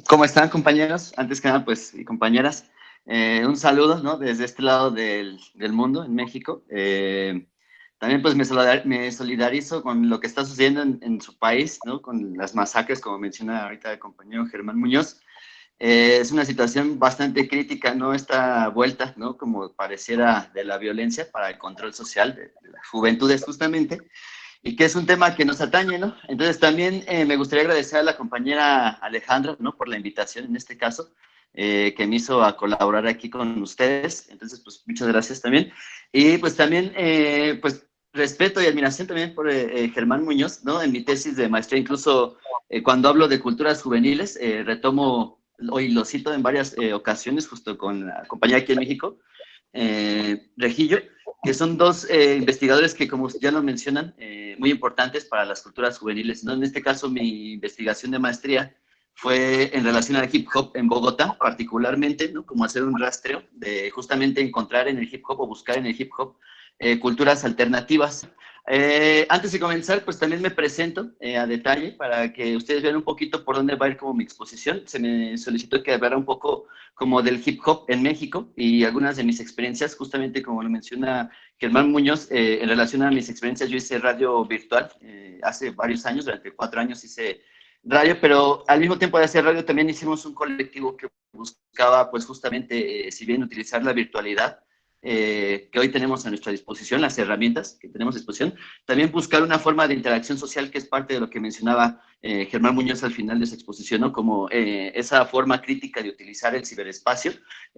¿Cómo están, compañeros? Antes que nada, pues, y compañeras, un saludo, ¿no? Desde este lado del mundo, en México. También, pues, me solidarizo con lo que está sucediendo en su país, ¿no? Con las masacres, como menciona ahorita el compañero Germán Muñoz. Es una situación bastante crítica, ¿no? Esta vuelta, ¿no? Como pareciera de la violencia para el control social de las juventudes, justamente, y que es un tema que nos atañe, ¿no? Entonces también me gustaría agradecer a la compañera Alejandra, ¿no? Por la invitación en este caso, que me hizo a colaborar aquí con ustedes. Entonces, pues muchas gracias también. Y pues también, pues respeto y admiración también por Germán Muñoz, ¿no? En mi tesis de maestría, incluso cuando hablo de culturas juveniles, retomo, hoy lo cito en varias ocasiones, justo con la compañía aquí en México, Rejillo, que son dos investigadores que, como ya lo mencionan, muy importantes para las culturas juveniles, ¿no? En este caso, mi investigación de maestría fue en relación al hip hop en Bogotá, particularmente, ¿no? Como hacer un rastreo de justamente encontrar en el hip hop o buscar en el hip hop culturas alternativas. Antes de comenzar, pues también me presento a detalle para que ustedes vean un poquito por dónde va a ir como mi exposición. Se me solicitó que hablara un poco como del hip hop en México y algunas de mis experiencias, justamente como lo menciona Germán Muñoz, en relación a mis experiencias, yo hice radio virtual hace varios años, durante 4 años hice radio, pero al mismo tiempo de hacer radio también hicimos un colectivo que buscaba, pues justamente, si bien utilizar la virtualidad, que hoy tenemos a nuestra disposición, las herramientas que tenemos a disposición, también buscar una forma de interacción social que es parte de lo que mencionaba Germán Muñoz al final de esa exposición, ¿no? Como esa forma crítica de utilizar el ciberespacio.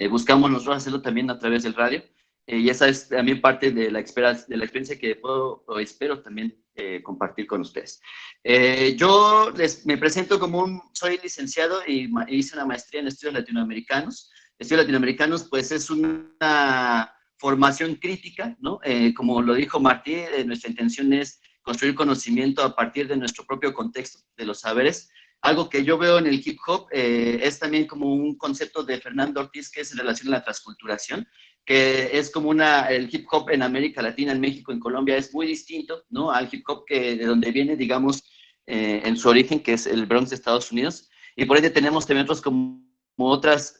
Buscamos nosotros hacerlo también a través del radio. Y esa es también parte de la experiencia que puedo o espero también compartir con ustedes. Me presento como soy licenciado y hice una maestría en estudios latinoamericanos. Estudios latinoamericanos, pues es una formación crítica, ¿no? Como lo dijo Martí, nuestra intención es construir conocimiento a partir de nuestro propio contexto, de los saberes. Algo que yo veo en el hip hop es también como un concepto de Fernando Ortiz que es en relación a la transculturación, que es como el hip hop en América Latina, en México, en Colombia, es muy distinto, ¿no? Al hip hop de donde viene, digamos, en su origen, que es el Bronx de Estados Unidos. Y por ende tenemos también otros como otras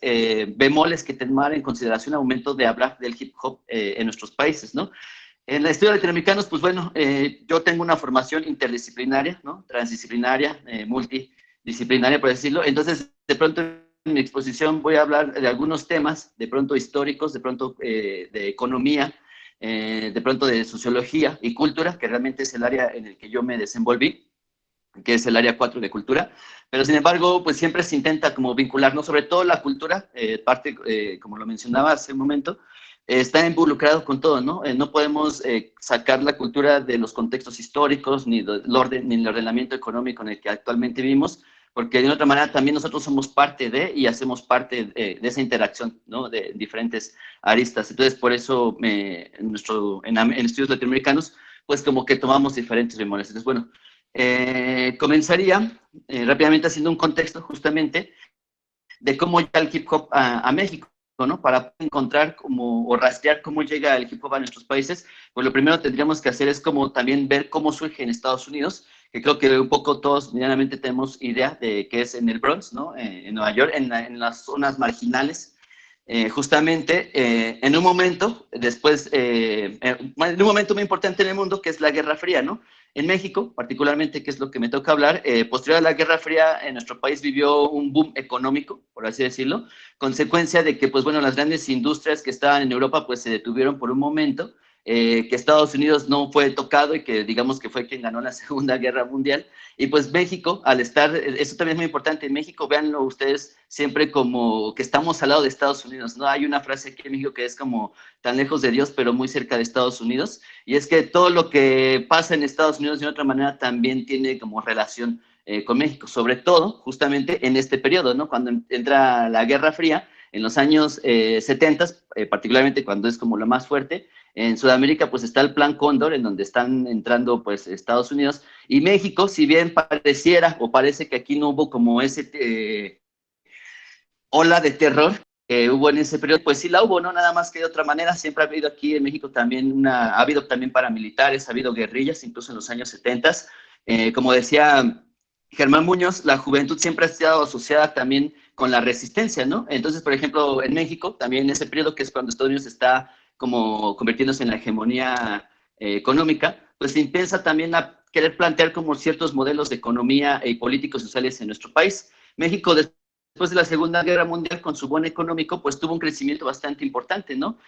bemoles que tomar en consideración al momento de hablar del hip hop en nuestros países, ¿no? En la historia de latinoamericanos, pues bueno, yo tengo una formación interdisciplinaria, ¿no? Transdisciplinaria, multidisciplinaria, por decirlo. Entonces, de pronto en mi exposición voy a hablar de algunos temas, de pronto históricos, de pronto de economía, de pronto de sociología y cultura, que realmente es el área en el que yo me desenvolví, que es el área 4 de cultura, pero sin embargo, pues siempre se intenta como vincular, ¿no? Sobre todo la cultura, parte, como lo mencionaba hace un momento, está involucrado con todo, ¿no? No podemos sacar la cultura de los contextos históricos, ni del orden, ni el ordenamiento económico en el que actualmente vivimos, porque de otra manera también nosotros somos parte de y hacemos parte de esa interacción, ¿no? De diferentes aristas. Entonces, por eso en estudios latinoamericanos, pues como que tomamos diferentes memorias. Entonces, bueno, comenzaría rápidamente haciendo un contexto justamente de cómo llega el hip hop a México, ¿no? Para encontrar como, o rastrear cómo llega el hip hop a nuestros países, pues lo primero que tendríamos que hacer es como también ver cómo surge en Estados Unidos, que creo que un poco todos medianamente tenemos idea de que es en el Bronx, ¿no? En Nueva York, en las zonas marginales. Justamente en un momento, en un momento muy importante en el mundo, que es la Guerra Fría, ¿no? En México, particularmente, que es lo que me toca hablar, posterior a la Guerra Fría, en nuestro país vivió un boom económico, por así decirlo, consecuencia de que, pues bueno, las grandes industrias que estaban en Europa, pues se detuvieron por un momento, que Estados Unidos no fue tocado y que digamos que fue quien ganó la Segunda Guerra Mundial. Y pues México, al estar, eso también es muy importante, en México, véanlo ustedes siempre como que estamos al lado de Estados Unidos, ¿no? Hay una frase aquí en México que es como tan lejos de Dios, pero muy cerca de Estados Unidos, y es que todo lo que pasa en Estados Unidos de otra manera también tiene como relación con México, sobre todo justamente en este periodo, ¿no? Cuando entra la Guerra Fría, en los años 70, particularmente cuando es como lo más fuerte, en Sudamérica pues está el Plan Cóndor, en donde están entrando pues Estados Unidos y México, si bien pareciera o parece que aquí no hubo como ese ola de terror que hubo en ese periodo, pues sí la hubo, ¿no? Nada más que de otra manera, siempre ha habido aquí en México también ha habido también paramilitares, ha habido guerrillas, incluso en los años 70. Como decía Germán Muñoz, la juventud siempre ha estado asociada también con la resistencia, ¿no? Entonces, por ejemplo, en México, también en ese periodo que es cuando Estados Unidos está como convirtiéndose en la hegemonía económica, pues se empieza también a querer plantear como ciertos modelos de economía y políticos sociales en nuestro país. México, después de la Segunda Guerra Mundial, con su bono económico, pues tuvo un crecimiento bastante importante, ¿no?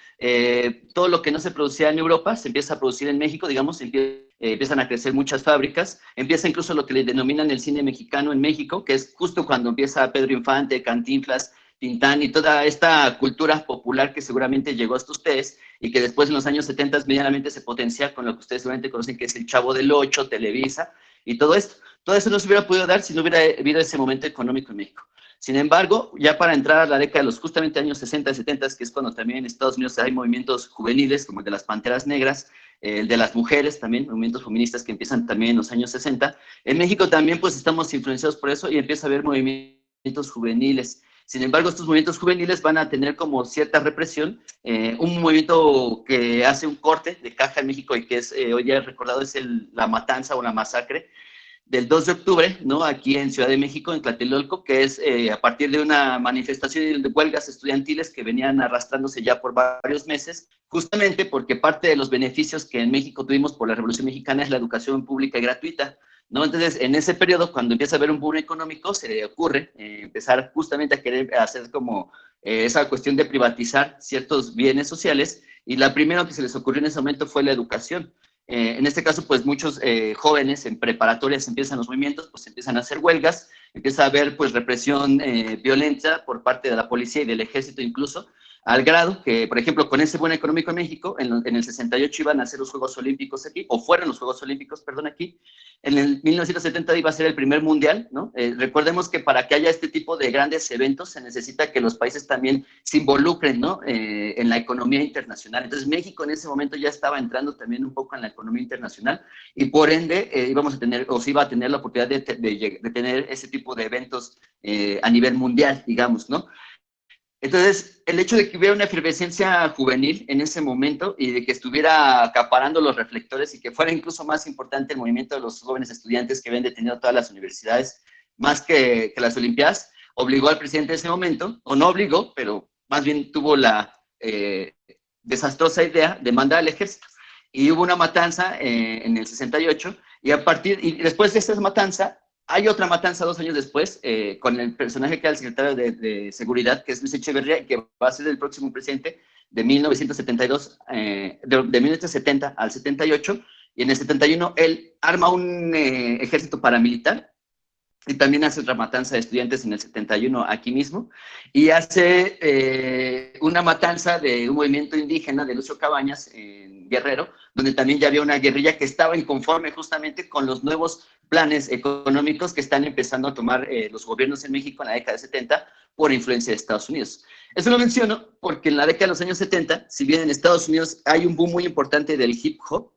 Todo lo que no se producía en Europa se empieza a producir en México, digamos, empiezan a crecer muchas fábricas, empieza incluso lo que le denominan el cine mexicano en México, que es justo cuando empieza Pedro Infante, Cantinflas, Tintán y toda esta cultura popular que seguramente llegó hasta ustedes y que después en los años 70 medianamente se potencia con lo que ustedes seguramente conocen que es el Chavo del Ocho, Televisa y todo esto. Todo eso no se hubiera podido dar si no hubiera habido ese momento económico en México. Sin embargo, ya para entrar a la década de los justamente años 60 y 70, que es cuando también en Estados Unidos hay movimientos juveniles, como el de las Panteras Negras, el de las mujeres también, movimientos feministas que empiezan también en los años 60. En México también pues estamos influenciados por eso y empieza a haber movimientos juveniles. Sin embargo, estos movimientos juveniles van a tener como cierta represión. Un movimiento que hace un corte de caja en México y que es hoy ya recordado es la matanza o la masacre del 2 de octubre, ¿no? Aquí en Ciudad de México, en Tlatelolco, que es a partir de una manifestación de huelgas estudiantiles que venían arrastrándose ya por varios meses, justamente porque parte de los beneficios que en México tuvimos por la Revolución Mexicana es la educación pública y gratuita, ¿no? Entonces, en ese periodo, cuando empieza a haber un boom económico, se le ocurre empezar justamente a querer hacer como esa cuestión de privatizar ciertos bienes sociales, y la primera que se les ocurrió en ese momento fue la educación. En este caso, pues muchos jóvenes en preparatorias empiezan los movimientos, pues empiezan a hacer huelgas, empieza a haber pues represión violenta por parte de la policía y del ejército incluso, al grado que, por ejemplo, con ese buen económico en México, en el 68 iban a hacer los Juegos Olímpicos aquí, o fueron los Juegos Olímpicos, perdón, aquí. En el 1970 iba a ser el primer mundial, ¿no? Recordemos que para que haya este tipo de grandes eventos se necesita que los países también se involucren, ¿no? En la economía internacional. Entonces México en ese momento ya estaba entrando también un poco en la economía internacional y por ende íbamos a tener, o se iba a tener la oportunidad de tener ese tipo de eventos a nivel mundial, digamos, ¿no? Entonces, el hecho de que hubiera una efervescencia juvenil en ese momento y de que estuviera acaparando los reflectores y que fuera incluso más importante el movimiento de los jóvenes estudiantes que habían detenido todas las universidades, más que las Olimpiadas, obligó al presidente de ese momento, o no obligó, pero más bien tuvo la desastrosa idea de mandar al ejército. Y hubo una matanza en el 68, y después de esta matanza, hay otra matanza 2 años después, con el personaje que era el secretario de Seguridad, que es Luis Echeverría, y que va a ser el próximo presidente de 1972, de 1970 al 78, y en el 71 él arma un ejército paramilitar, y también hace otra matanza de estudiantes en el 71 aquí mismo, y hace una matanza de un movimiento indígena de Lucio Cabañas en Guerrero, donde también ya había una guerrilla que estaba inconforme justamente con los nuevos planes económicos que están empezando a tomar los gobiernos en México en la década de 70 por influencia de Estados Unidos. Eso lo menciono porque en la década de los años 70, si bien en Estados Unidos hay un boom muy importante del hip hop,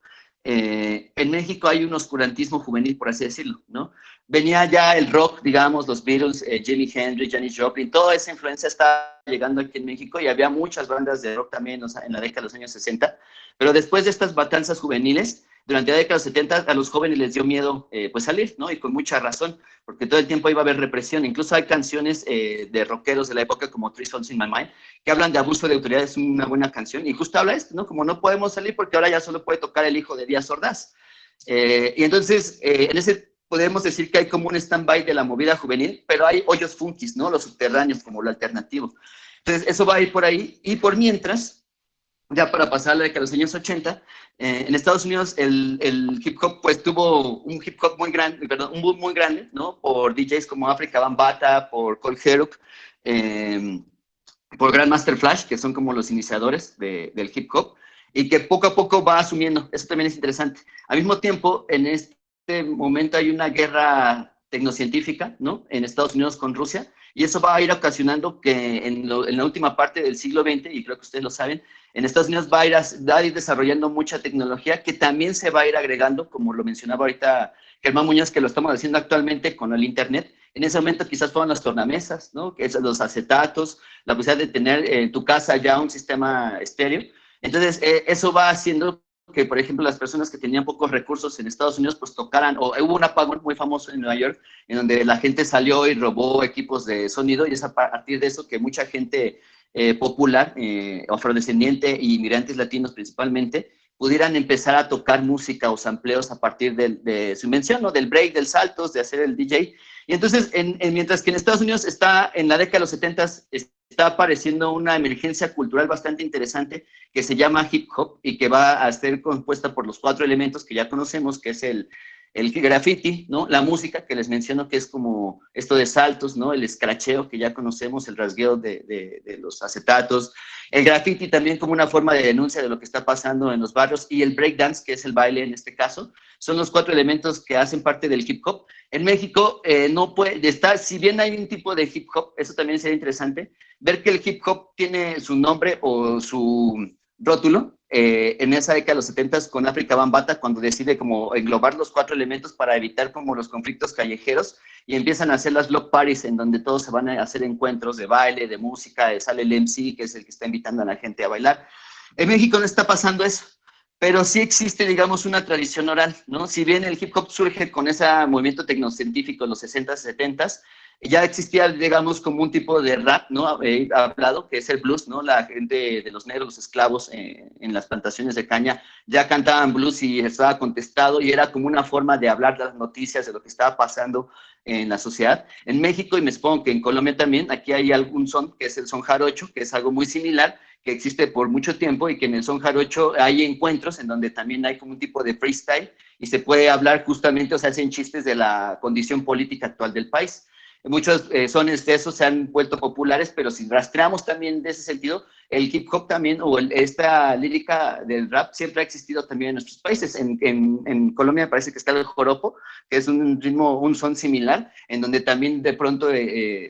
en México hay un oscurantismo juvenil, por así decirlo, ¿no? Venía ya el rock, digamos, los Beatles, Jimi Hendrix, Janis Joplin, toda esa influencia estaba llegando aquí en México y había muchas bandas de rock también, o sea, en la década de los años 60, pero después de estas matanzas juveniles, durante la década de los 70 a los jóvenes les dio miedo pues salir, ¿no? Y con mucha razón, porque todo el tiempo iba a haber represión. Incluso hay canciones de rockeros de la época como Three Songs in My Mind que hablan de abuso de autoridad, es una buena canción, y justo habla esto, ¿no? Como no podemos salir porque ahora ya solo puede tocar el hijo de Díaz Ordaz. Y entonces, en ese podemos decir que hay como un stand-by de la movida juvenil, pero hay hoyos funkis, ¿no? Los subterráneos, como lo alternativo. Entonces, eso va a ir por ahí, y por mientras, ya para pasar a la década de los años 80, en Estados Unidos el hip hop pues tuvo un hip hop muy grande, perdón, un boom muy grande, ¿no? Por DJs como Afrika Bambaataa, por Cole Herc, por Grandmaster Flash, que son como los iniciadores del hip hop, y que poco a poco va asumiendo. Eso también es interesante. Al mismo tiempo, en este momento hay una guerra tecnocientífica, ¿no? En Estados Unidos con Rusia, y eso va a ir ocasionando que en la última parte del siglo XX, y creo que ustedes lo saben, en Estados Unidos va a ir desarrollando mucha tecnología que también se va a ir agregando, como lo mencionaba ahorita Germán Muñoz, que lo estamos haciendo actualmente con el Internet. En ese momento quizás fueron las tornamesas, ¿no? Que es los acetatos, la posibilidad de tener en tu casa ya un sistema estéreo. Entonces, eso va haciendo que, por ejemplo, las personas que tenían pocos recursos en Estados Unidos, pues tocaran, o hubo un apagón muy famoso en Nueva York, en donde la gente salió y robó equipos de sonido, y es a partir de eso que mucha gente popular, afrodescendiente y inmigrantes latinos principalmente, pudieran empezar a tocar música o sampleos a partir de su invención, ¿no? Del break, del saltos, de hacer el DJ. Y entonces, mientras que en Estados Unidos está, en la década de los 70, está apareciendo una emergencia cultural bastante interesante que se llama hip hop y que va a ser compuesta por los 4 elementos que ya conocemos, que es el graffiti, ¿no? La música que les menciono, que es como esto de saltos, ¿no? El escracheo que ya conocemos, el rasgueo de los acetatos, el graffiti también como una forma de denuncia de lo que está pasando en los barrios, y el breakdance, que es el baile en este caso, son los 4 elementos que hacen parte del hip hop. En México no puede estar, si bien hay un tipo de hip hop, eso también sería interesante, ver que el hip hop tiene su nombre o su rótulo en esa década de los 70 con África Bambaataa, cuando decide como englobar los 4 elementos para evitar como los conflictos callejeros, y empiezan a hacer las block parties en donde todos se van a hacer encuentros de baile, de música, sale el MC, que es el que está invitando a la gente a bailar. En México no está pasando eso, pero sí existe, digamos, una tradición oral, ¿no? Si bien el hip hop surge con ese movimiento tecnocientífico en los 60s, 70s, ya existía, digamos, como un tipo de rap, ¿no? Hablado, que es el blues, ¿no? La gente de los negros, los esclavos en las plantaciones de caña, ya cantaban blues y estaba contestado, y era como una forma de hablar las noticias de lo que estaba pasando en la sociedad. En México, y me supongo que en Colombia también, aquí hay algún son, que es el son jarocho, que es algo muy similar, que existe por mucho tiempo, y que en el son jarocho hay encuentros en donde también hay como un tipo de freestyle, y se puede hablar justamente, o sea, hacen chistes de la condición política actual del país. Muchos sones de esos se han vuelto populares, pero si rastreamos también de ese sentido, el hip hop también, o esta lírica del rap siempre ha existido también en nuestros países. En Colombia me parece que está el joropo, que es un ritmo, un son similar, en donde también de pronto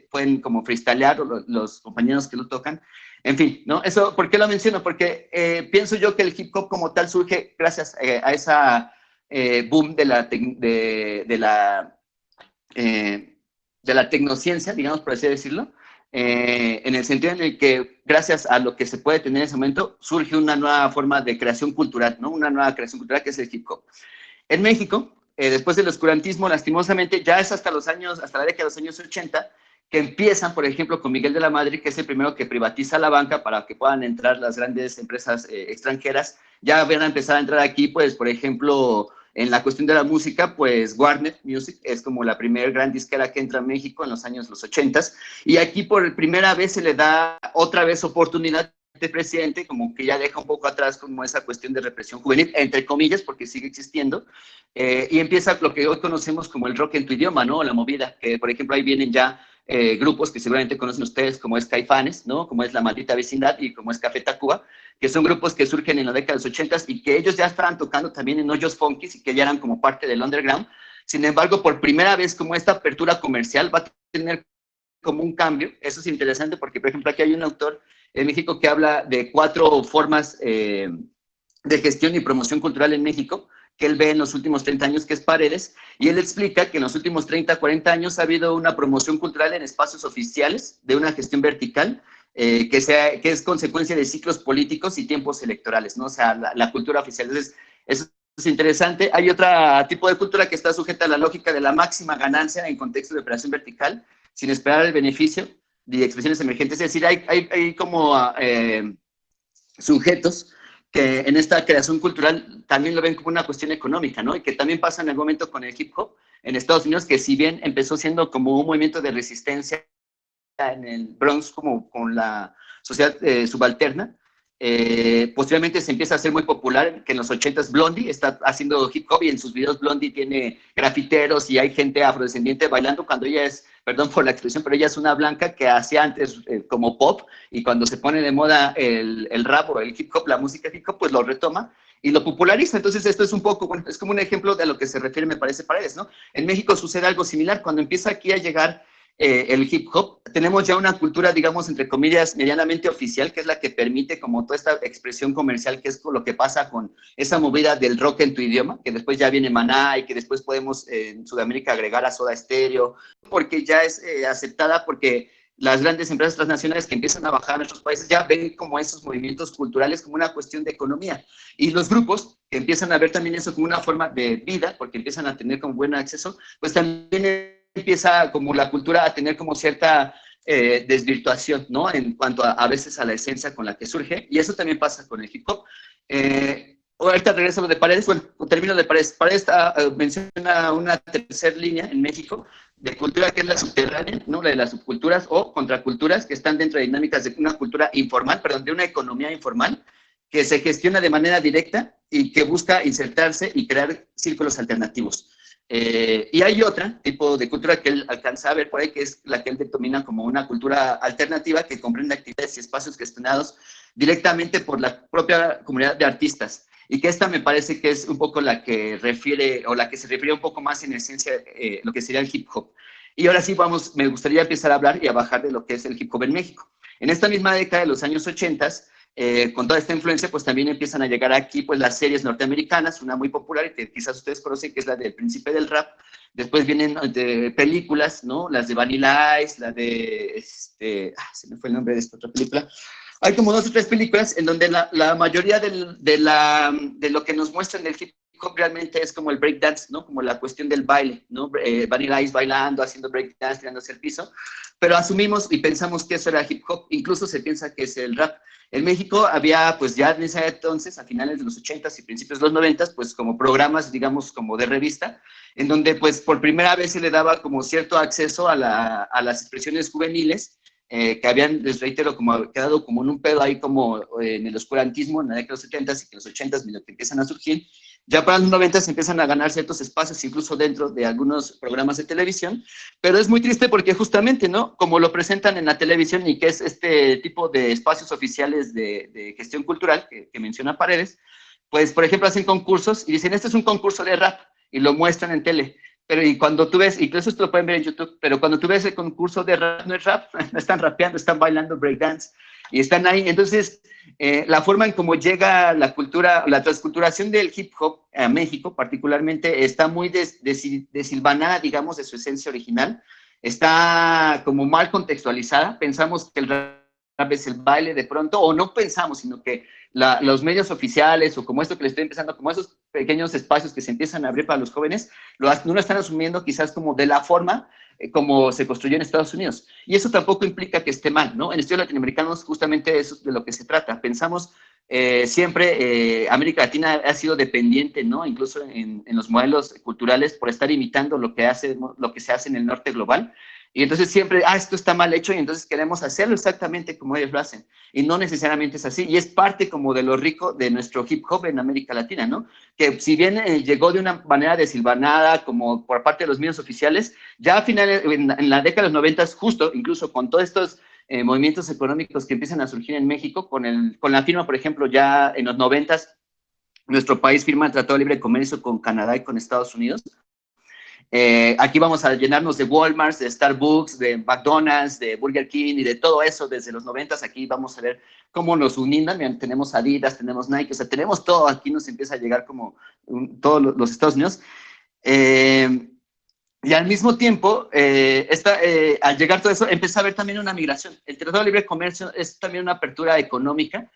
pueden como freestylear los compañeros que lo tocan. En fin, ¿no? Eso, ¿por qué lo menciono? Porque pienso yo que el hip hop como tal surge gracias a esa boom de la tecnociencia, digamos, por así decirlo, en el sentido en el que gracias a lo que se puede tener en ese momento, surge una nueva forma de creación cultural, ¿no? Una nueva creación cultural que es el hip hop. En México, después del oscurantismo, lastimosamente, ya es hasta la década de los años 80, que empiezan, por ejemplo, con Miguel de la Madrid, que es el primero que privatiza la banca para que puedan entrar las grandes empresas extranjeras. Ya van a empezar a entrar aquí, pues, por ejemplo, en la cuestión de la música, pues Warner Music es como la primera gran disquera que entra a México en los años los 80s, y aquí por primera vez se le da otra vez oportunidad de presidente, como que ya deja un poco atrás como esa cuestión de represión juvenil, entre comillas, porque sigue existiendo, y empieza lo que hoy conocemos como el rock en tu idioma, ¿no? La movida, que por ejemplo ahí vienen ya grupos que seguramente conocen ustedes, como es Caifanes, ¿no? Como es La Maldita Vecindad y como es Café Tacuba, que son grupos que surgen en la década de los 80s y que ellos ya estaban tocando también en hoyos funkies y que ya eran como parte del underground. Sin embargo, por primera vez, como esta apertura comercial va a tener como un cambio. Eso es interesante porque, por ejemplo, aquí hay un autor en México que habla de 4 formas de gestión y promoción cultural en México, que él ve en los últimos 30 años, que es Paredes, y él explica que en los últimos 30, 40 años ha habido una promoción cultural en espacios oficiales de una gestión vertical, que es consecuencia de ciclos políticos y tiempos electorales, ¿no? O sea, la cultura oficial. Entonces, eso es interesante. Hay otro tipo de cultura que está sujeta a la lógica de la máxima ganancia en contexto de operación vertical, sin esperar el beneficio de expresiones emergentes. Es decir, hay como sujetos que en esta creación cultural también lo ven como una cuestión económica, ¿no? Y que también pasa en el momento con el hip hop en Estados Unidos, que si bien empezó siendo como un movimiento de resistencia en el Bronx, como con la sociedad subalterna, posteriormente se empieza a hacer muy popular, que en los 80s Blondie está haciendo hip hop y en sus videos Blondie tiene grafiteros y hay gente afrodescendiente bailando cuando ella es, perdón por la expresión, pero ella es una blanca que hacía antes como pop, y cuando se pone de moda el rap o el hip hop, la música hip hop, pues lo retoma y lo populariza. Entonces esto es un poco, bueno, es como un ejemplo de a lo que se refiere, me parece, Paredes, ¿no? En México sucede algo similar. Cuando empieza aquí a llegar el hip hop, tenemos ya una cultura, digamos, entre comillas, medianamente oficial, que es la que permite como toda esta expresión comercial, que es lo que pasa con esa movida del rock en tu idioma, que después ya viene Maná y que después podemos en Sudamérica agregar a Soda Stereo, porque ya es aceptada, porque las grandes empresas transnacionales que empiezan a bajar a nuestros países ya ven como esos movimientos culturales como una cuestión de economía. Y los grupos que empiezan a ver también eso como una forma de vida, porque empiezan a tener como buen acceso, pues también empieza como la cultura a tener como cierta desvirtuación, ¿no? En cuanto a veces a la esencia con la que surge, y eso también pasa con el hip hop. Ahorita regreso a lo de Paredes, bueno, termino de Paredes. Paredes menciona una tercera línea en México de cultura que es la subterránea, ¿no? La de las subculturas o contraculturas que están dentro de dinámicas de una cultura informal, perdón, de una economía informal que se gestiona de manera directa y que busca insertarse y crear círculos alternativos. Y hay otra tipo de cultura que él alcanza a ver por ahí, que es la que él denomina como una cultura alternativa que comprende actividades y espacios gestionados directamente por la propia comunidad de artistas. Y que esta me parece que es un poco la que refiere, o la que se refiere un poco más en esencia lo que sería el hip hop. Y ahora sí, vamos, me gustaría empezar a hablar y a bajar de lo que es el hip hop en México. En esta misma década de los años 80, con toda esta influencia, pues también empiezan a llegar aquí pues las series norteamericanas, una muy popular y que quizás ustedes conocen, que es la del Príncipe del Rap. Después vienen de películas, ¿no? Las de Vanilla Ice, la de, se me fue el nombre de esta otra película. Hay como 2 o 3 películas en donde la mayoría de lo que nos muestran del hip hop realmente es como el breakdance, ¿no? Como la cuestión del baile, ¿no? Vanilla Ice bailando, haciendo breakdance, tirándose el piso, pero asumimos y pensamos que eso era hip hop, incluso se piensa que es el rap. En México había, pues ya en ese entonces, a finales de los 80s y principios de los 90s, pues como programas, digamos, como de revista, en donde pues por primera vez se le daba como cierto acceso a las expresiones juveniles, que habían, les reitero, como quedado como en un pedo ahí como en el oscurantismo en la década de los 70s y que los 80s medio que empiezan a surgir. Ya para los 90s empiezan a ganar ciertos espacios, incluso dentro de algunos programas de televisión, pero es muy triste porque justamente, ¿no? Como lo presentan en la televisión y que es este tipo de espacios oficiales de gestión cultural que menciona Paredes, pues, por ejemplo, hacen concursos y dicen, este es un concurso de rap, y lo muestran en tele. Pero y cuando tú ves, incluso esto lo pueden ver en YouTube, pero cuando tú ves el concurso de rap, no es rap, no están rapeando, están bailando breakdance y están ahí. Entonces, la forma en cómo llega la cultura, la transculturación del hip hop a México particularmente está muy desilvanada, digamos, de su esencia original. Está como mal contextualizada. Pensamos que el rap es el baile de pronto, o no pensamos, sino que los medios oficiales o como esto que le estoy empezando, como esos pequeños espacios que se empiezan a abrir para los jóvenes, no lo están asumiendo quizás como de la forma como se construyó en Estados Unidos. Y eso tampoco implica que esté mal, ¿no? En estudios latinoamericanos justamente eso es de lo que se trata. Pensamos siempre, América Latina ha sido dependiente, ¿no? Incluso en los modelos culturales por estar imitando lo que se hace en el norte global. Y entonces siempre, esto está mal hecho y entonces queremos hacerlo exactamente como ellos lo hacen. Y no necesariamente es así. Y es parte como de lo rico de nuestro hip hop en América Latina, ¿no? Que si bien llegó de una manera desilvanada, como por parte de los medios oficiales, ya a finales, en la década de los 90, justo, incluso con todos estos movimientos económicos que empiezan a surgir en México, con la firma, por ejemplo, ya en los 90, nuestro país firma el Tratado de Libre Comercio con Canadá y con Estados Unidos. Aquí vamos a llenarnos de Walmart, de Starbucks, de McDonald's, de Burger King y de todo eso desde los 90. Aquí vamos a ver cómo nos unen. Tenemos Adidas, tenemos Nike, o sea, tenemos todo. Aquí nos empieza a llegar como todos los Estados Unidos. Y al mismo tiempo, al llegar todo eso, empieza a haber también una migración. El Tratado de Libre Comercio es también una apertura económica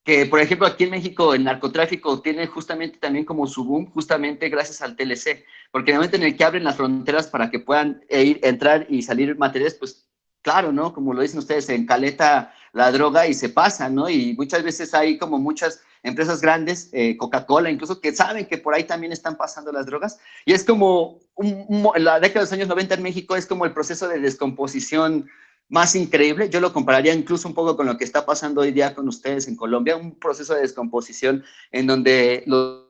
que, por ejemplo, aquí en México el narcotráfico tiene justamente también como su boom, justamente gracias al TLC, porque en el momento en el que abren las fronteras para que puedan entrar y salir materiales, pues claro, ¿no? Como lo dicen ustedes, se encaleta la droga y se pasa, ¿no? Y muchas veces hay como muchas empresas grandes, Coca-Cola incluso, que saben que por ahí también están pasando las drogas, y es como, la década de los años 90 en México es como el proceso de descomposición más increíble. Yo lo compararía incluso un poco con lo que está pasando hoy día con ustedes en Colombia, un proceso de descomposición en donde los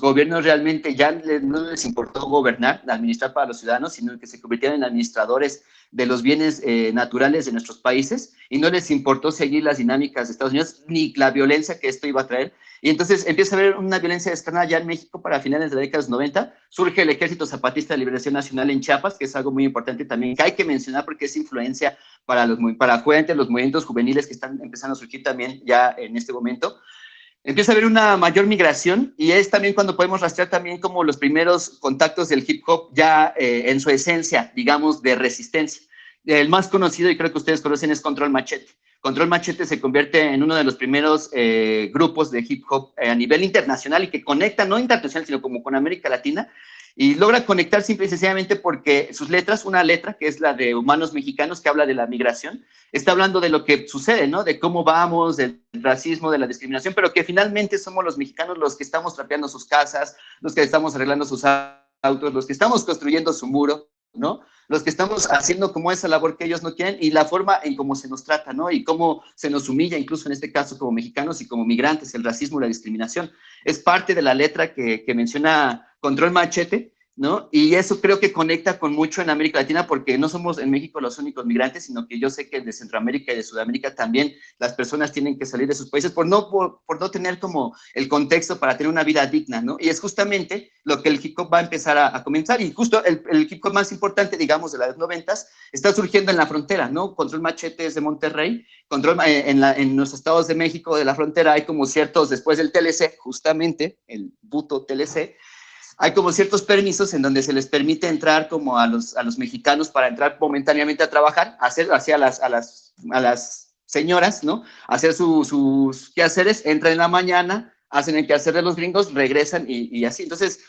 gobiernos realmente ya no les importó gobernar, administrar para los ciudadanos, sino que se convirtieron en administradores de los bienes naturales de nuestros países y no les importó seguir las dinámicas de Estados Unidos ni la violencia que esto iba a traer. Y entonces empieza a haber una violencia externa ya en México para finales de la década de los 90. Surge el Ejército Zapatista de Liberación Nacional en Chiapas, que es algo muy importante también, que hay que mencionar porque es influencia para los movimientos juveniles que están empezando a surgir también ya en este momento. Empieza a haber una mayor migración y es también cuando podemos rastrear también como los primeros contactos del hip hop ya en su esencia, digamos, de resistencia. El más conocido, y creo que ustedes conocen, es Control Machete. Control Machete se convierte en uno de los primeros grupos de hip hop a nivel internacional y que conecta, no internacional, sino como con América Latina, y logra conectar simple y sencillamente porque sus letras, una letra que es la de Humanos Mexicanos, que habla de la migración, está hablando de lo que sucede, ¿no? De cómo vamos, del racismo, de la discriminación, pero que finalmente somos los mexicanos los que estamos trapeando sus casas, los que estamos arreglando sus autos, los que estamos construyendo su muro, ¿no? Los que estamos haciendo como esa labor que ellos no quieren y la forma en cómo se nos trata, ¿no? Y cómo se nos humilla, incluso en este caso como mexicanos y como migrantes, el racismo y la discriminación. Es parte de la letra que menciona Control Machete, ¿no? Y eso creo que conecta con mucho en América Latina porque no somos en México los únicos migrantes, sino que yo sé que de Centroamérica y de Sudamérica también las personas tienen que salir de sus países por no tener como el contexto para tener una vida digna, ¿no? Y es justamente lo que el hip hop va a empezar a comenzar y justo el hip hop más importante, digamos, de las 90s está surgiendo en la frontera, ¿no? Control Machete es de Monterrey, en los estados de México de la frontera hay como ciertos, después del TLC, justamente, el puto TLC, hay como ciertos permisos en donde se les permite entrar como a los mexicanos para entrar momentáneamente a trabajar, hacer hacia a las señoras, ¿no? Hacer sus quehaceres, entran en la mañana, hacen el quehacer de los gringos, regresan y así. Entonces,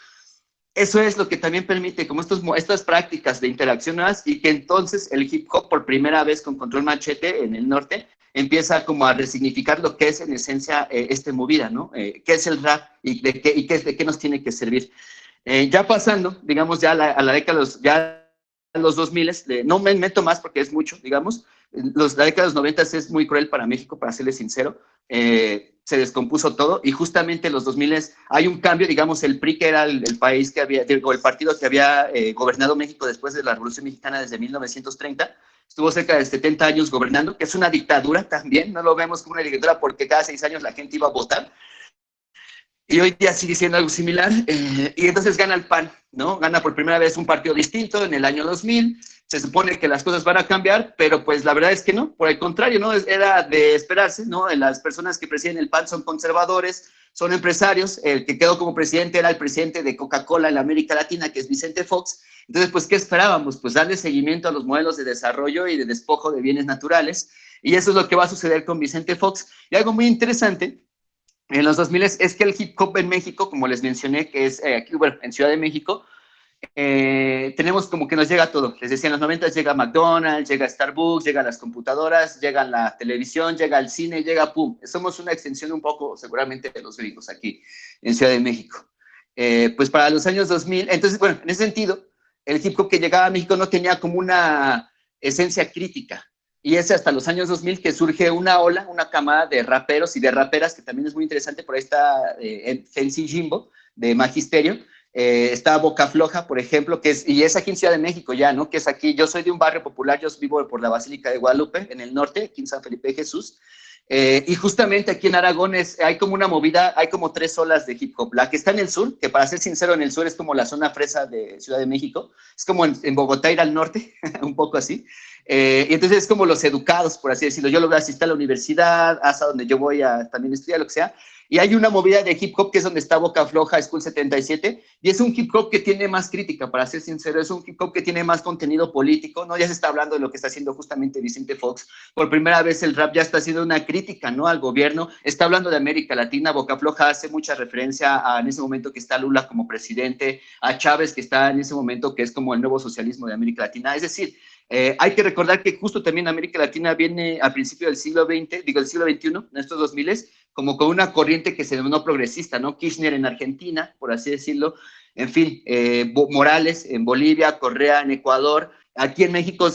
eso es lo que también permite como estas prácticas de interacción nuevas y que entonces el hip hop por primera vez con Control Machete en el norte empieza como a resignificar lo que es en esencia movida, ¿no? ¿Qué es el rap y de qué nos tiene que servir? Ya pasando, digamos, ya a la década, ya los 2000, no me meto más porque es mucho, digamos, la década de los 90 es muy cruel para México, para serles sincero, se descompuso todo y justamente en los 2000 hay un cambio, digamos, el PRI que era el país que había, o el partido que había gobernado México después de la Revolución Mexicana desde 1930, estuvo cerca de 70 años gobernando, que es una dictadura también, no lo vemos como una dictadura porque cada 6 años la gente iba a votar, y hoy día sigue siendo algo similar, y entonces gana el PAN, ¿no? Gana por primera vez un partido distinto en el año 2000, se supone que las cosas van a cambiar, pero pues la verdad es que no, por el contrario, ¿no? Era de esperarse, ¿no? Las personas que presiden el PAN son conservadores, son empresarios, el que quedó como presidente era el presidente de Coca-Cola en la América Latina, que es Vicente Fox, entonces pues ¿qué esperábamos? Pues darle seguimiento a los modelos de desarrollo y de despojo de bienes naturales, y eso es lo que va a suceder con Vicente Fox, y algo muy interesante en los 2000 es que el hip hop en México, como les mencioné, que es aquí, bueno, en Ciudad de México, tenemos como que nos llega todo. Les decía, en los 90 llega McDonald's, llega Starbucks, llegan las computadoras, llega la televisión, llega el cine, llega pum. Somos una extensión un poco, seguramente, de los gringos aquí en Ciudad de México. Pues para los años 2000, entonces, bueno, en ese sentido, el hip hop que llegaba a México no tenía como una esencia crítica. Y es hasta los años 2000 que surge una ola, una camada de raperos y de raperas, que también es muy interesante, por ahí está Fancy Jimbo, de Magisterio, está Boca Floja, por ejemplo, y es aquí en Ciudad de México ya, ¿no? Que es aquí, yo soy de un barrio popular, yo vivo por la Basílica de Guadalupe, en el norte, aquí en San Felipe de Jesús, y justamente aquí en Aragón hay como una movida, hay como 3 olas de hip hop. La que está en el sur, que para ser sincero, en el sur es como la zona fresa de Ciudad de México, es como en Bogotá ir al norte, un poco así. Y entonces es como los educados, por así decirlo. Yo logro asistir a la universidad, hasta donde yo voy a también estudiar, lo que sea. Y hay una movida de hip hop que es donde está Boca Floja, School 77, y es un hip hop que tiene más crítica, para ser sincero, es un hip hop que tiene más contenido político, ¿no? Ya se está hablando de lo que está haciendo justamente Vicente Fox. Por primera vez el rap ya está haciendo una crítica, ¿no? Al gobierno, está hablando de América Latina, Boca Floja hace mucha referencia en ese momento que está Lula como presidente, a Chávez que está en ese momento que es como el nuevo socialismo de América Latina, es decir, hay que recordar que justo también América Latina viene al principio del siglo XX, digo, del siglo XXI, en estos 2000, como con una corriente que se denominó progresista, ¿no? Kirchner en Argentina, por así decirlo, en fin, Morales en Bolivia, Correa en Ecuador, aquí en México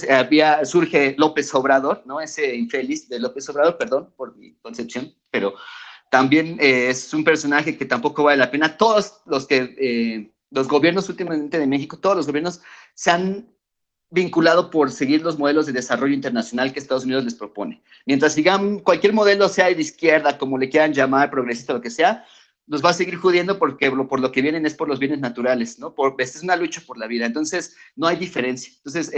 surge López Obrador, ¿no? Ese infeliz de López Obrador, perdón por mi concepción, pero también es un personaje que tampoco vale la pena. Todos los gobiernos últimamente de México, todos los gobiernos se han vinculado por seguir los modelos de desarrollo internacional que Estados Unidos les propone. Mientras sigan cualquier modelo, sea de izquierda, como le quieran llamar, progresista, lo que sea, nos va a seguir jodiendo porque por lo que vienen es por los bienes naturales, ¿no? Esta es una lucha por la vida, entonces no hay diferencia. Entonces,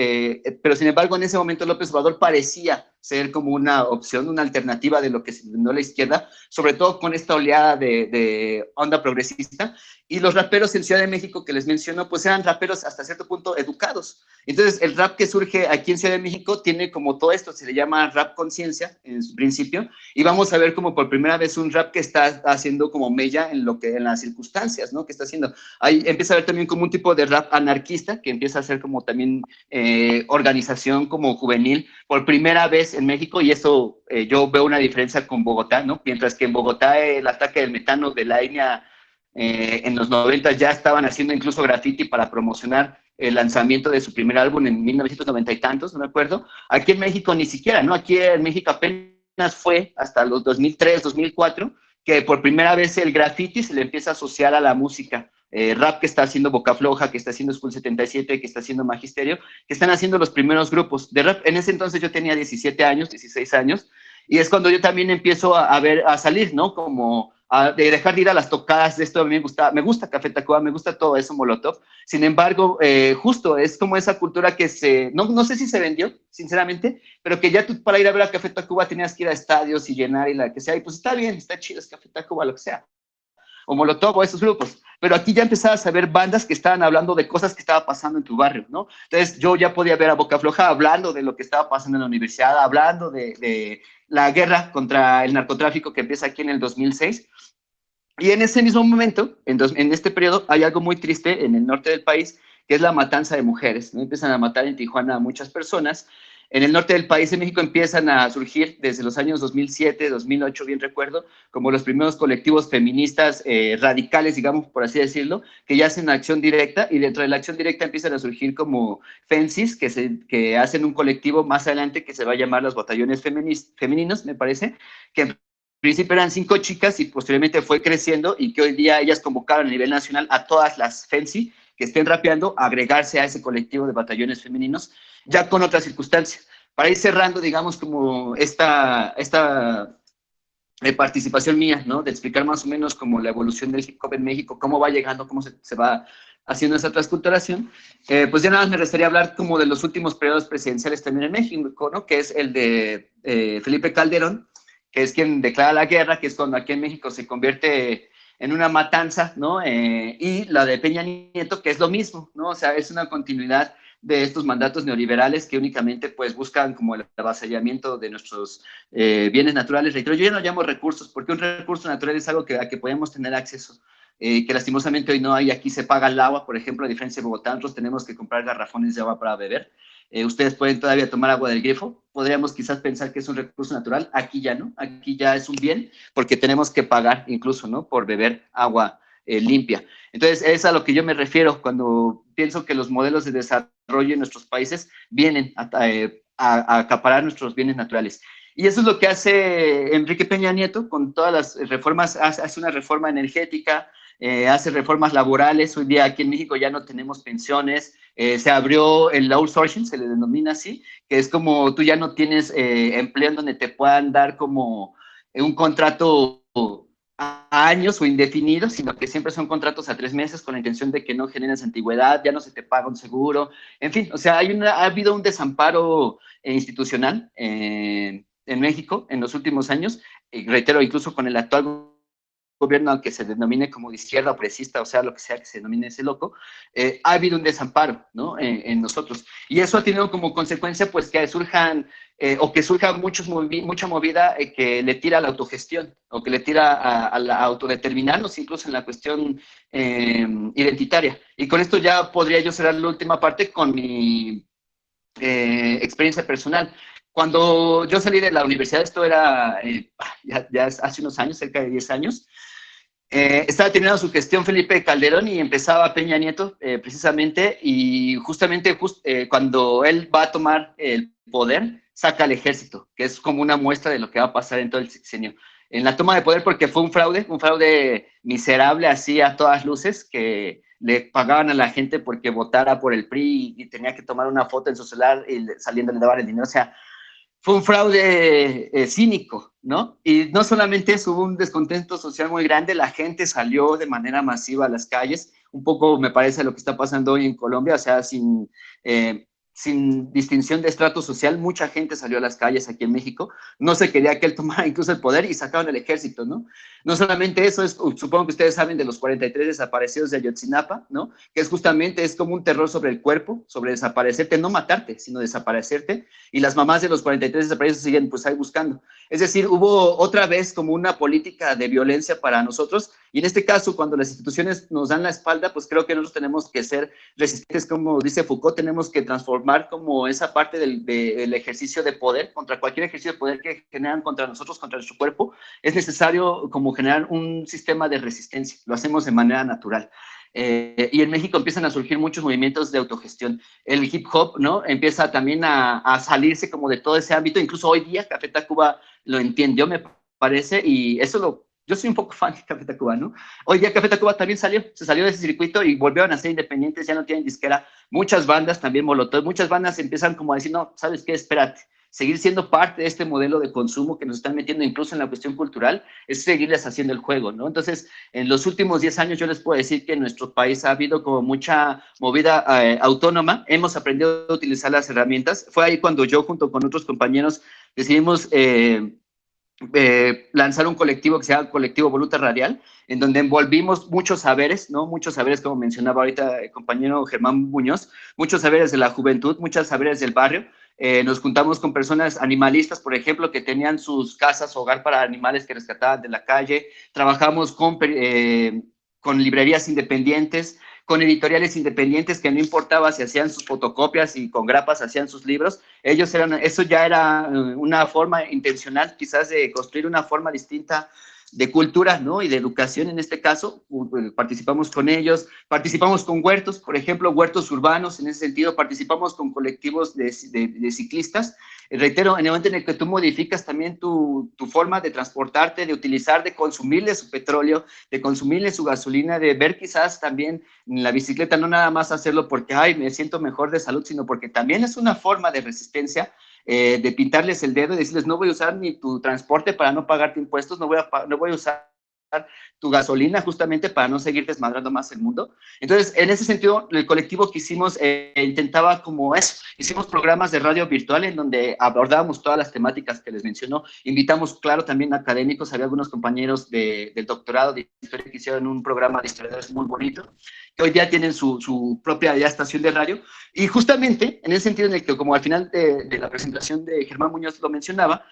pero sin embargo, en ese momento López Obrador parecía ser como una opción, una alternativa de lo que se intentó la izquierda, sobre todo con esta oleada de onda progresista. Y los raperos en Ciudad de México que les menciono, pues eran raperos hasta cierto punto educados. Entonces, el rap que surge aquí en Ciudad de México tiene como todo esto, se le llama rap conciencia en su principio, y vamos a ver como por primera vez un rap que está haciendo como mella en las circunstancias, ¿no? Que está haciendo. Ahí empieza a ver también como un tipo de rap anarquista, que empieza a ser como también organización como juvenil por primera vez en México, y eso yo veo una diferencia con Bogotá, ¿no? Mientras que en Bogotá el ataque del metano de la etnia en los 90 ya estaban haciendo incluso graffiti para promocionar el lanzamiento de su primer álbum en 1990 y tantos, no me acuerdo. Aquí en México ni siquiera, ¿no? Aquí en México apenas fue hasta los 2003, 2004, que por primera vez el graffiti se le empieza a asociar a la música. Rap que está haciendo Boca Floja, que está haciendo School 77, que está haciendo Magisterio, que están haciendo los primeros grupos de rap. En ese entonces yo tenía 17 años, 16 años, y es cuando yo también empiezo a salir, ¿no? Como de dejar de ir a las tocadas de esto. A mí me gusta Café Tacuba, me gusta todo eso, Molotov. Sin embargo, justo es como esa cultura que no sé si se vendió, sinceramente, pero que ya tú para ir a ver a Café Tacuba tenías que ir a estadios y llenar y la que sea, y pues está bien, está chido, es Café Tacuba, lo que sea, o Molotov o esos grupos. Pero aquí ya empezabas a ver bandas que estaban hablando de cosas que estaba pasando en tu barrio, ¿no? Entonces yo ya podía ver a Boca Floja hablando de lo que estaba pasando en la universidad, hablando de la guerra contra el narcotráfico que empieza aquí en el 2006. Y en ese mismo momento, en este periodo, hay algo muy triste en el norte del país, que es la matanza de mujeres, ¿no? Empiezan a matar en Tijuana a muchas personas. En el norte del país, en México, empiezan a surgir desde los años 2007, 2008, bien recuerdo, como los primeros colectivos feministas radicales, digamos, por así decirlo, que ya hacen acción directa, y dentro de la acción directa empiezan a surgir como FENSIS, que hacen un colectivo más adelante que se va a llamar los batallones femeninos, me parece, que principio eran 5 chicas y posteriormente fue creciendo, y que hoy día ellas convocaron a nivel nacional a todas las FENSI que estén rapeando a agregarse a ese colectivo de batallones femeninos, ya con otras circunstancias. Para ir cerrando, digamos, como esta participación mía, ¿no? De explicar más o menos como la evolución del hip hop en México, cómo va llegando, cómo se va haciendo esa transculturación, pues ya nada más me restaría hablar como de los últimos periodos presidenciales también en México, ¿no? Que es el de Felipe Calderón, que es quien declara la guerra, que es cuando aquí en México se convierte en una matanza, ¿no? Y la de Peña Nieto, que es lo mismo, ¿no? O sea, es una continuidad de estos mandatos neoliberales que únicamente pues buscan como el avasallamiento de nuestros bienes naturales. Reitero, yo ya no llamo recursos, porque un recurso natural es algo a que podemos tener acceso, que lastimosamente hoy no hay. Aquí se paga el agua, por ejemplo, a diferencia de Bogotá, nosotros tenemos que comprar garrafones de agua para beber. Ustedes pueden todavía tomar agua del grifo. Podríamos quizás pensar que es un recurso natural. Aquí ya no, aquí ya es un bien, porque tenemos que pagar incluso, ¿no? Por beber agua limpia. Entonces, es a lo que yo me refiero cuando pienso que los modelos de desarrollo en nuestros países vienen a acaparar nuestros bienes naturales. Y eso es lo que hace Enrique Peña Nieto con todas las reformas. Hace una reforma energética, hace reformas laborales. Hoy día aquí en México ya no tenemos pensiones. Se abrió el outsourcing, se le denomina así, que es como tú ya no tienes empleo en donde te puedan dar como un contrato a años o indefinidos, sino que siempre son contratos a 3 meses con la intención de que no generes antigüedad, ya no se te paga un seguro. En fin, o sea, ha habido un desamparo institucional en México en los últimos años, y reitero, incluso con el actual gobierno, aunque se denomine como de izquierda o presista, o sea, lo que sea que se denomine ese loco, ha habido un desamparo, ¿no? En nosotros. Y eso ha tenido como consecuencia, pues, que surjan, o que surja mucha movida que le tira a la autogestión, o que le tira a la autodeterminarnos, incluso en la cuestión identitaria. Y con esto ya podría yo cerrar la última parte con mi experiencia personal. Cuando yo salí de la universidad, esto era ya hace unos años, cerca de 10 años, estaba terminando su gestión Felipe Calderón y empezaba Peña Nieto, precisamente, y justamente cuando él va a tomar el poder, saca al ejército, que es como una muestra de lo que va a pasar en todo el sexenio. En la toma de poder, porque fue un fraude miserable, así a todas luces, que le pagaban a la gente porque votara por el PRI y tenía que tomar una foto en su celular y saliendo le daban el dinero. O sea, fue un fraude cínico, ¿no? Y no solamente eso, hubo un descontento social muy grande, la gente salió de manera masiva a las calles, un poco me parece lo que está pasando hoy en Colombia, o sea, sin sin distinción de estrato social, mucha gente salió a las calles aquí en México, no se quería que él tomara incluso el poder y sacaron el ejército, ¿no? No solamente eso, supongo que ustedes saben de los 43 desaparecidos de Ayotzinapa, ¿no? Que es justamente, es como un terror sobre el cuerpo, sobre desaparecerte, no matarte, sino desaparecerte, y las mamás de los 43 desaparecidos siguen pues ahí buscando. Es decir, hubo otra vez como una política de violencia para nosotros, y en este caso, cuando las instituciones nos dan la espalda, pues creo que nosotros tenemos que ser resistentes, como dice Foucault, tenemos que transformar como esa parte del ejercicio de poder, contra cualquier ejercicio de poder que generan contra nosotros, contra nuestro cuerpo, es necesario como generar un sistema de resistencia, lo hacemos de manera natural. Y en México empiezan a surgir muchos movimientos de autogestión. El hip hop, ¿no? Empieza también a salirse como de todo ese ámbito, incluso hoy día Café Tacuba lo entendió, me parece, y eso yo soy un poco fan de Café Tacuba, ¿no? Hoy día Café Tacuba también se salió de ese circuito y volvieron a ser independientes, ya no tienen disquera. Muchas bandas también, Molotov, muchas bandas empiezan como a decir, no, ¿sabes qué? Espérate, seguir siendo parte de este modelo de consumo que nos están metiendo incluso en la cuestión cultural, es seguirles haciendo el juego, ¿no? Entonces, en los últimos 10 años yo les puedo decir que en nuestro país ha habido como mucha movida autónoma, hemos aprendido a utilizar las herramientas. Fue ahí cuando yo junto con otros compañeros decidimos lanzar un colectivo que se llama Colectivo Voluta Radial, en donde envolvimos muchos saberes, ¿no? Muchos saberes, como mencionaba ahorita el compañero Germán Muñoz, muchos saberes de la juventud, muchos saberes del barrio. Nos juntamos con personas animalistas, por ejemplo, que tenían sus casas, hogar para animales que rescataban de la calle. Trabajamos con librerías independientes, con editoriales independientes que no importaba si hacían sus fotocopias y con grapas hacían sus libros. Eso ya era una forma intencional quizás de construir una forma distinta de cultura, ¿no? Y de educación en este caso. Participamos con ellos, participamos con huertos, por ejemplo, huertos urbanos, en ese sentido participamos con colectivos de ciclistas. Reitero, en el momento en el que tú modificas también tu forma de transportarte, de utilizar, de consumirle su petróleo, de consumirle su gasolina, de ver quizás también en la bicicleta, no nada más hacerlo porque, ay, me siento mejor de salud, sino porque también es una forma de resistencia, de pintarles el dedo y decirles, no voy a usar ni tu transporte para no pagarte impuestos, no voy a usar tu gasolina justamente para no seguir desmadrando más el mundo. Entonces, en ese sentido, el colectivo que hicimos intentaba como eso, hicimos programas de radio virtual en donde abordábamos todas las temáticas que les mencionó, invitamos, claro, también académicos, había algunos compañeros del doctorado de historia que hicieron un programa de historiadores muy bonito, que hoy día tienen su propia ya estación de radio, y justamente en ese sentido en el que, como al final de la presentación de Germán Muñoz lo mencionaba,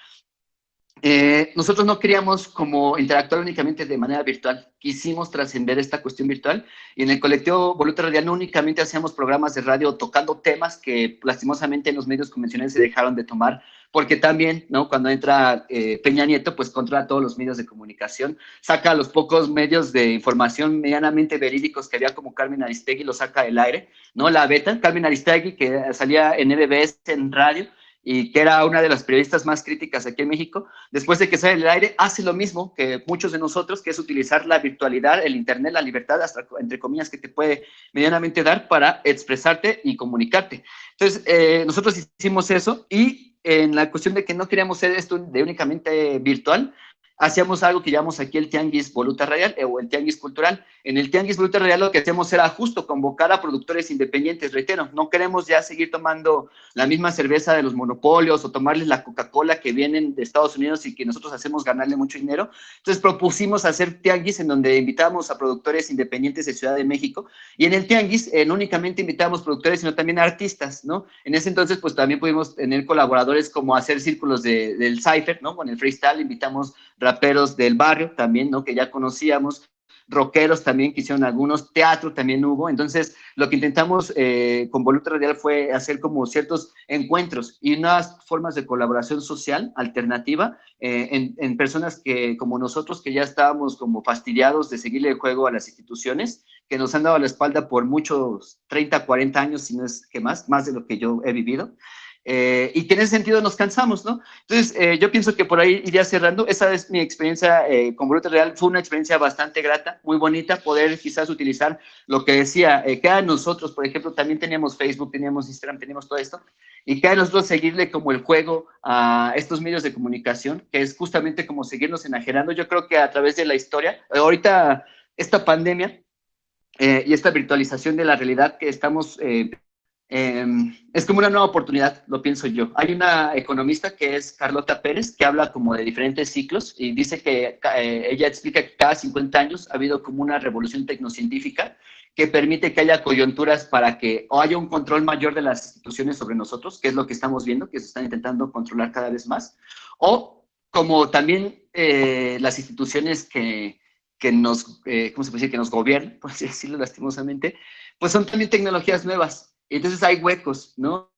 nosotros no queríamos como interactuar únicamente de manera virtual, quisimos trascender esta cuestión virtual, y en el colectivo Voluta Radial no únicamente hacíamos programas de radio tocando temas que lastimosamente en los medios convencionales se dejaron de tomar, porque también, ¿no? Cuando entra Peña Nieto, pues controla todos los medios de comunicación, saca a los pocos medios de información medianamente verídicos que había, como Carmen Aristegui, lo saca del aire, ¿no? La beta, Carmen Aristegui, que salía en MBS en radio, y que era una de las periodistas más críticas aquí en México, después de que sale del aire, hace lo mismo que muchos de nosotros, que es utilizar la virtualidad, el internet, la libertad, hasta entre comillas, que te puede medianamente dar para expresarte y comunicarte. Entonces, nosotros hicimos eso, y en la cuestión de que no queríamos hacer esto de únicamente virtual, hacíamos algo que llamamos aquí el Tianguis Voluta Radial o el Tianguis Cultural. En el Tianguis Voluta Radial lo que hacíamos era justo convocar a productores independientes, reitero, no queremos ya seguir tomando la misma cerveza de los monopolios o tomarles la Coca-Cola que vienen de Estados Unidos y que nosotros hacemos ganarle mucho dinero. Entonces propusimos hacer tianguis en donde invitamos a productores independientes de Ciudad de México, y en el tianguis no únicamente invitamos productores, sino también artistas, ¿no? En ese entonces pues también pudimos tener colaboradores como hacer círculos del cypher, ¿no? Con el freestyle invitamos raperos del barrio también, ¿no? Que ya conocíamos, rockeros también que hicieron algunos, teatro también hubo. Entonces, lo que intentamos con Voluta Radial fue hacer como ciertos encuentros y unas formas de colaboración social alternativa en personas que, como nosotros, que ya estábamos como fastidiados de seguirle el juego a las instituciones, que nos han dado la espalda por muchos 30, 40 años, si no es que más de lo que yo he vivido. Y que en ese sentido nos cansamos, ¿no? Entonces, yo pienso que por ahí iría cerrando. Esa es mi experiencia con Voluta Real. Fue una experiencia bastante grata, muy bonita, poder quizás utilizar lo que decía, cada nosotros, por ejemplo, también teníamos Facebook, teníamos Instagram, teníamos todo esto, y cada nosotros seguirle como el juego a estos medios de comunicación, que es justamente como seguirnos enajenando. Yo creo que a través de la historia, ahorita esta pandemia y esta virtualización de la realidad que estamos es como una nueva oportunidad, lo pienso yo. Hay una economista que es Carlota Pérez, que habla como de diferentes ciclos y dice que ella explica que cada 50 años ha habido como una revolución tecnocientífica que permite que haya coyunturas para que o haya un control mayor de las instituciones sobre nosotros, que es lo que estamos viendo, que se están intentando controlar cada vez más, o como también las instituciones que nos, ¿cómo se puede decir? Que nos gobiernan, por así decirlo lastimosamente, pues son también tecnologías nuevas. Entonces hay huecos, ¿no?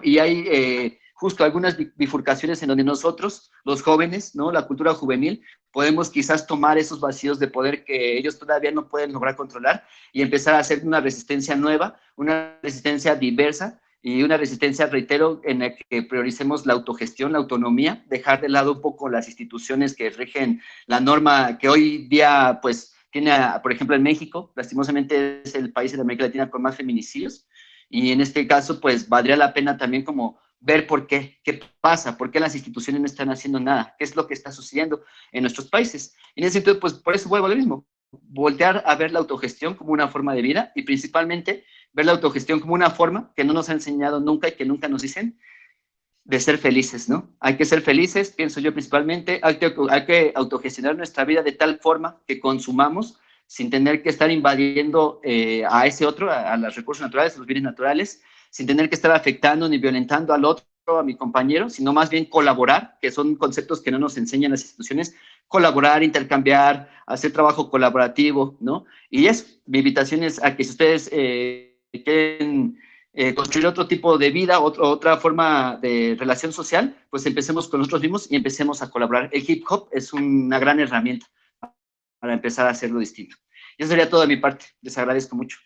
Y hay justo algunas bifurcaciones en donde nosotros, los jóvenes, ¿no? La cultura juvenil, podemos quizás tomar esos vacíos de poder que ellos todavía no pueden lograr controlar y empezar a hacer una resistencia nueva, una resistencia diversa y una resistencia, reitero, en la que prioricemos la autogestión, la autonomía, dejar de lado un poco las instituciones que rigen la norma que hoy día, pues, tiene, por ejemplo, en México, lastimosamente es el país de América Latina con más feminicidios, y en este caso, pues, valdría la pena también como ver qué pasa, por qué las instituciones no están haciendo nada, qué es lo que está sucediendo en nuestros países. Y en ese sentido, pues, por eso vuelvo a lo mismo, voltear a ver la autogestión como una forma de vida y principalmente ver la autogestión como una forma que no nos ha enseñado nunca y que nunca nos dicen de ser felices, ¿no? Hay que ser felices, pienso yo principalmente, hay que autogestionar nuestra vida de tal forma que consumamos sin tener que estar invadiendo a ese otro, a los recursos naturales, a los bienes naturales, sin tener que estar afectando ni violentando al otro, a mi compañero, sino más bien colaborar, que son conceptos que no nos enseñan las instituciones, colaborar, intercambiar, hacer trabajo colaborativo, ¿no? Y eso, mi invitación es a que si ustedes quieren construir otro tipo de vida, otra forma de relación social, pues empecemos con nosotros mismos y empecemos a colaborar. El hip hop es una gran herramienta para empezar a hacerlo distinto. Eso sería todo de mi parte. Les agradezco mucho.